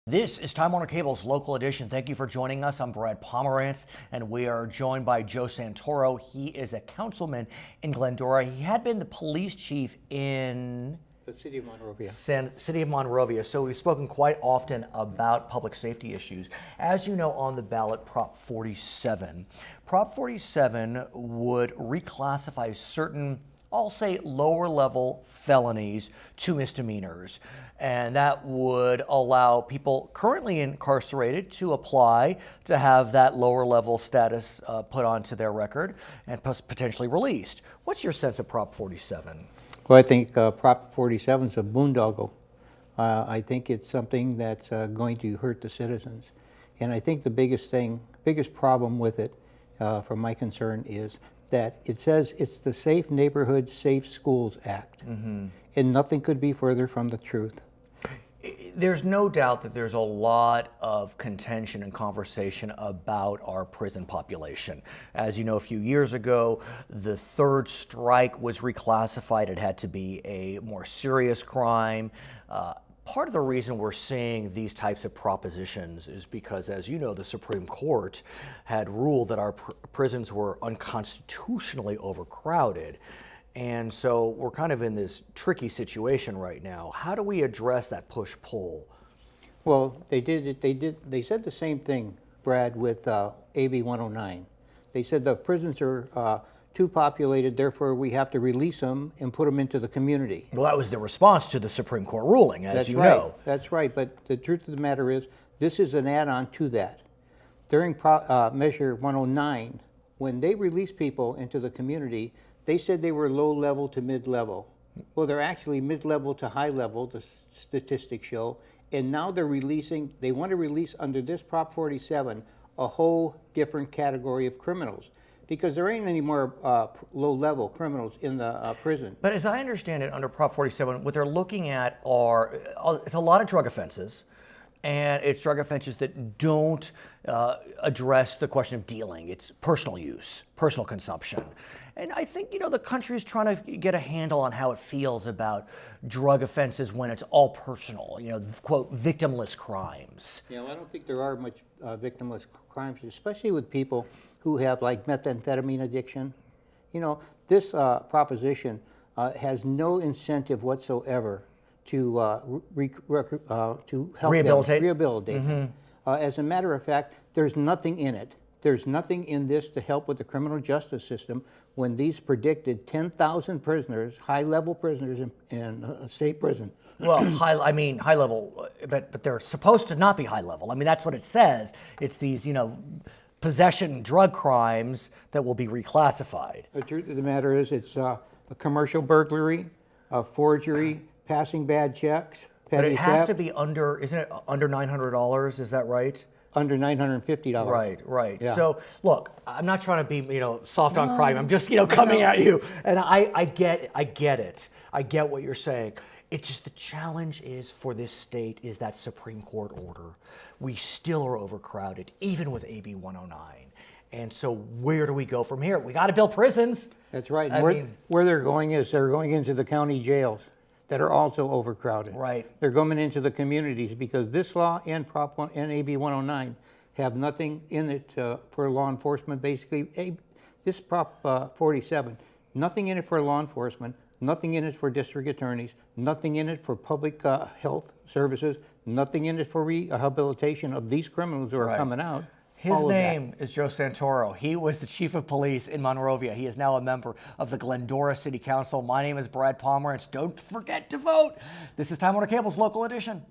This is Time Warner Cable's Local Edition. Thank you for joining us. I'm Brad Pomerance, and we are joined by Joe Santoro. He is a councilman in Glendora. He had been the police chief in the city of Monrovia. City of Monrovia. So we've spoken quite often about public safety issues. As you know, on the ballot, Prop 47. Prop 47 would reclassify certain, I'll say, lower level felonies to misdemeanors. And that would allow people currently incarcerated to apply to have that lower level status put onto their record and potentially released. What's your sense of Prop 47? Well, I think Prop 47 is a boondoggle. I think it's something that's going to hurt the citizens. And I think the biggest problem with it, from my concern, is that it says it's the Safe Neighborhood, Safe Schools Act. And nothing could be further from the truth. There's no doubt that there's a lot of contention and conversation about our prison population. As you know, a few years ago, the third strike was reclassified. It had to be a more serious crime. Part of the reason we're seeing these types of propositions is because, as you know, the Supreme Court had ruled that our prisons were unconstitutionally overcrowded. And so we're kind of in this tricky situation right now. How do we address that push-pull? Well, they said the same thing, Brad, with AB 109. They said the prisons are too populated, therefore we have to release them and put them into the community. Well, that was the response to the Supreme Court ruling, as you know. That's right, but the truth of the matter is, this is an add-on to that. During Measure 109, when they released people into the community, they said they were low-level to mid-level. Well, they're actually mid-level to high-level, the statistics show, and now they want to release under this Prop 47 a whole different category of criminals, because there ain't any more low-level criminals in the prison. But as I understand it, under Prop 47, what they're looking at it's a lot of drug offenses, and it's drug offenses that don't address the question of dealing. It's personal use, personal consumption. And I think, you know, the country is trying to get a handle on how it feels about drug offenses when it's all personal, you know, quote, victimless crimes. Yeah, well, I don't think there are much victimless crimes, especially with people who have like methamphetamine addiction. You know, this proposition has no incentive whatsoever to help rehabilitate. As a matter of fact, there's nothing in it. There's nothing in this to help with the criminal justice system when these predicted 10,000 prisoners, high-level prisoners in a state prison. Well, high level, but they're supposed to not be high level. I mean, that's what it says. It's these, you know, possession drug crimes that will be reclassified. The truth of the matter is, it's a commercial burglary, a forgery, passing bad checks, petty theft. But it has to be under, isn't it under $900? Is that right? Under $950. Right. Yeah. So look, I'm not trying to be, you know, soft on crime. I'm just, you know, coming at you, and I get it. I get what you're saying. It's just the challenge is for this state is that Supreme Court order. We still are overcrowded, even with AB 109. And so where do we go from here? We got to build prisons. That's right. Where they're going is they're going into the county jails that are also overcrowded. Right. They're going into the communities because this law and Prop 1 and AB 109 have nothing in it for law enforcement. Basically, this Prop 47, nothing in it for law enforcement, nothing in it for district attorneys, nothing in it for public health services, nothing in it for rehabilitation of these criminals who are coming out. His name is Joe Santoro. He was the chief of police in Monrovia. He is now a member of the Glendora City Council. My name is Brad Pomerance. Don't forget to vote. This is Time Warner Cable's Local Edition.